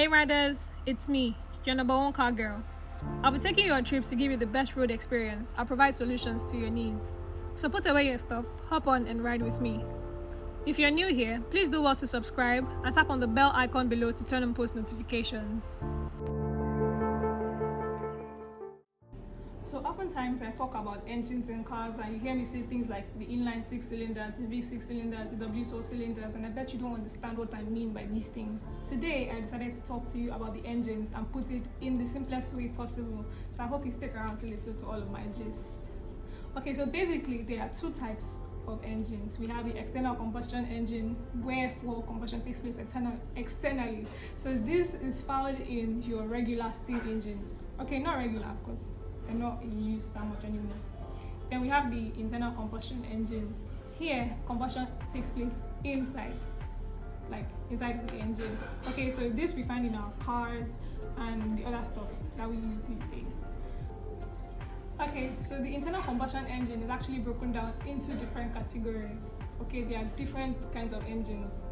Hey riders, it's me, your number one car girl. I'll be taking you on trips to give you the best road experience. I'll provide solutions to your needs. So put away your stuff, hop on and ride with me. If you're new here, please do well to subscribe and tap on the bell icon below to turn on post notifications. So oftentimes I talk about engines in cars and you hear me say things like the inline 6 cylinders, the V6 cylinders, the W12 cylinders, and I bet you don't understand what I mean by these things. Today I decided to talk to you about the engines and put it in the simplest way possible. So I hope you stick around to listen to all of my gist. Okay, so basically there are two types of engines. We have the external combustion engine where fuel combustion takes place externally. So this is found in your regular steam engines. Okay, not regular because they're not in use that much anymore. Then we have the internal combustion engines. Here, combustion takes place inside of the engine. Okay, so this we find in our cars and the other stuff that we use these days. Okay, so the internal combustion engine is actually broken down into different categories. Okay, there are different kinds of engines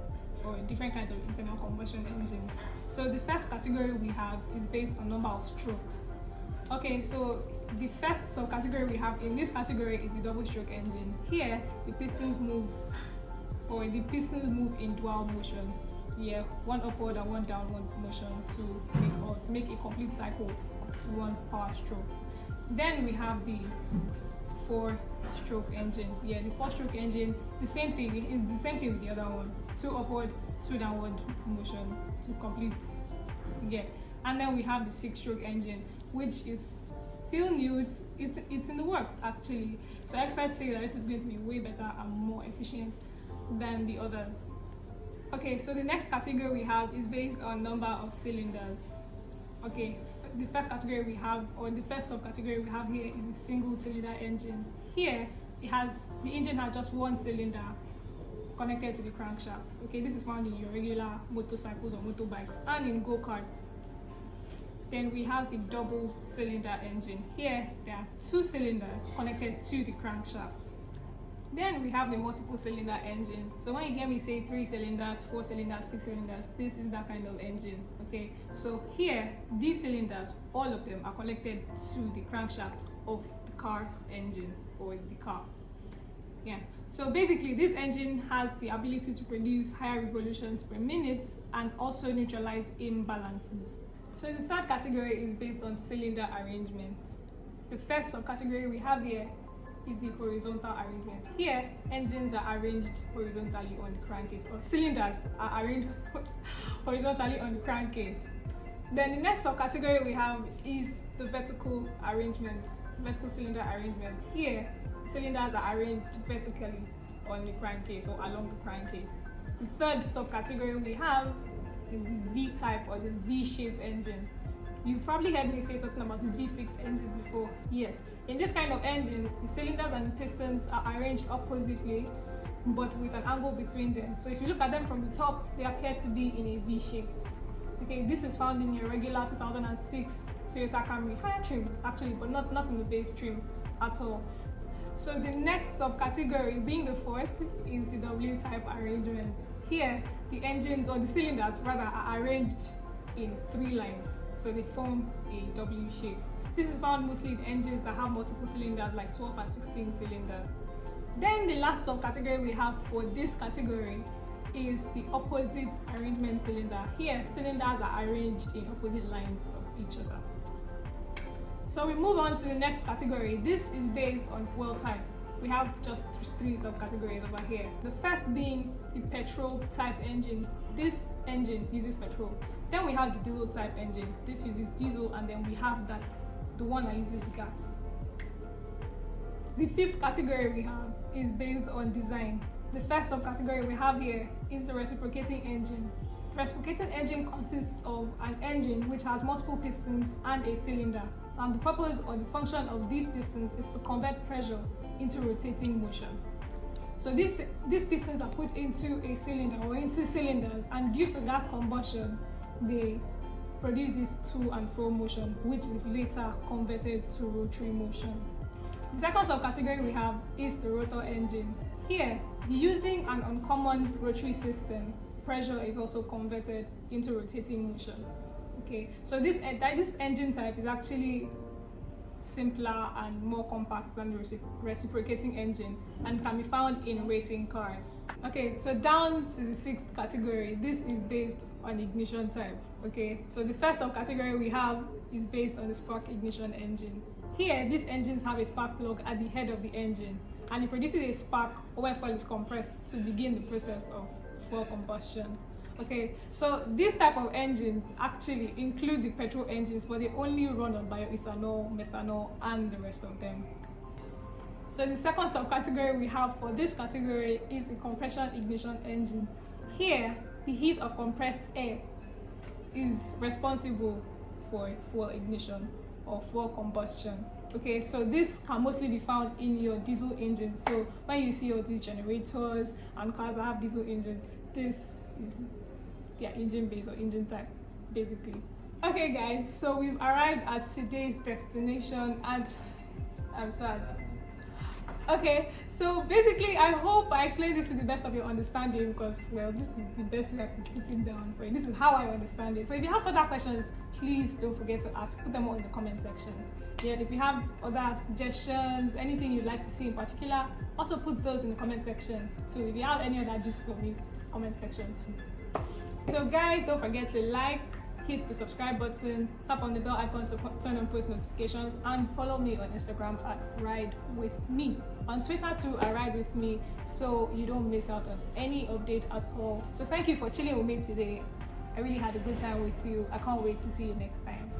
or different kinds of internal combustion engines. So the first category we have is based on number of strokes. Okay, so the first subcategory we have in this category is the double stroke engine. Here, the pistons move in dual motion. Yeah, one upward and one downward motion to make a complete cycle of one power stroke. Then we have the 4-stroke engine. Yeah, the 4-stroke engine, the same thing. It's the same thing with the other one. 2 upward, 2 downward motions to complete. Yeah. And then we have the 6-stroke engine, which is still new. It's in the works actually. So experts say that this is going to be way better and more efficient than the others. Okay, so the next category we have is based on number of cylinders. Okay, the first category we have, or the first subcategory we have here is the single cylinder engine. Here, the engine has just one cylinder connected to the crankshaft. Okay, this is found in your regular motorcycles or motorbikes and in go-karts. Then we have the double cylinder engine. Here, there are 2 cylinders connected to the crankshaft. Then we have the multiple cylinder engine. So when you hear me say 3 cylinders, 4 cylinders, 6 cylinders, this is that kind of engine. Okay, so here, these cylinders, all of them are connected to the crankshaft of the car's engine or the car. Yeah, so basically this engine has the ability to produce higher revolutions per minute and also neutralize imbalances. So the third category is based on cylinder arrangement. The first subcategory we have here is the horizontal arrangement. Here, engines are arranged horizontally on the crankcase, or cylinders are arranged horizontally on the crankcase. Then the next subcategory we have is the vertical cylinder arrangement. Here, cylinders are arranged vertically on the crankcase or along the crankcase. The third subcategory we have is the V-type or the V-shaped engine. You've probably heard me say something about the V6 engines before. Yes, in this kind of engines, the cylinders and the pistons are arranged oppositely, but with an angle between them. So if you look at them from the top, they appear to be in a V shape. Okay, this is found in your regular 2006 Toyota Camry higher trims, actually, but not in the base trim at all. So the next subcategory, being the fourth, is the W-type arrangement. Here, the engines, or the cylinders rather, are arranged in 3 lines, so they form a W shape. This is found mostly in engines that have multiple cylinders, like 12 and 16 cylinders. Then the last subcategory we have for this category is the opposite arrangement cylinder. Here, cylinders are arranged in opposite lines of each other. So we move on to the next category. This is based on fuel type. We have just 3 subcategories over here. The first being the petrol type engine. This engine uses petrol. Then we have the diesel type engine. This uses diesel, and then we have the one that uses gas. The 5th category we have is based on design. The first subcategory we have here is the reciprocating engine. The reciprocating engine consists of an engine which has multiple pistons and a cylinder. And the purpose or the function of these pistons is to convert pressure into rotating motion. So these pistons are put into a cylinder or into cylinders, and due to that combustion, they produce this to and fro motion, which is later converted to rotary motion. The second subcategory we have is the rotor engine. Here, using an uncommon rotary system, pressure is also converted into rotating motion. Okay, so this engine type is actually simpler and more compact than the reciprocating engine and can be found in racing cars. Okay, so down to the sixth category. This is based on ignition type. Okay, so the first subcategory we have is based on the spark ignition engine. Here, these engines have a spark plug at the head of the engine, and it produces a spark when fuel is compressed to begin the process of fuel combustion. Okay, so this type of engines actually include the petrol engines, but they only run on bioethanol, methanol, and the rest of them. So the second subcategory we have for this category is the compression ignition engine. Here, the heat of compressed air is responsible for fuel ignition or fuel combustion. Okay, so this can mostly be found in your diesel engines. So when you see all these generators and cars that have diesel engines, this is their engine base or engine type, basically. Okay guys, so we've arrived at today's destination and I'm sad. Okay, so basically I hope I explained this to the best of your understanding, because well, this is the best way I can put it down for you. This is how I understand it. So if you have further questions, please don't forget to ask. Put them all in the comment section. Yeah, if you have other suggestions, anything you'd like to see in particular, also put those in the comment section too. If you have any other gist for me, comment section too. So guys, don't forget to like, hit the subscribe button, tap on the bell icon to turn on post notifications, and follow me on Instagram at Ride With Me. On Twitter too, I Ride With Me, so you don't miss out on any update at all. So thank you for chilling with me today. I really had a good time with you. I can't wait to see you next time.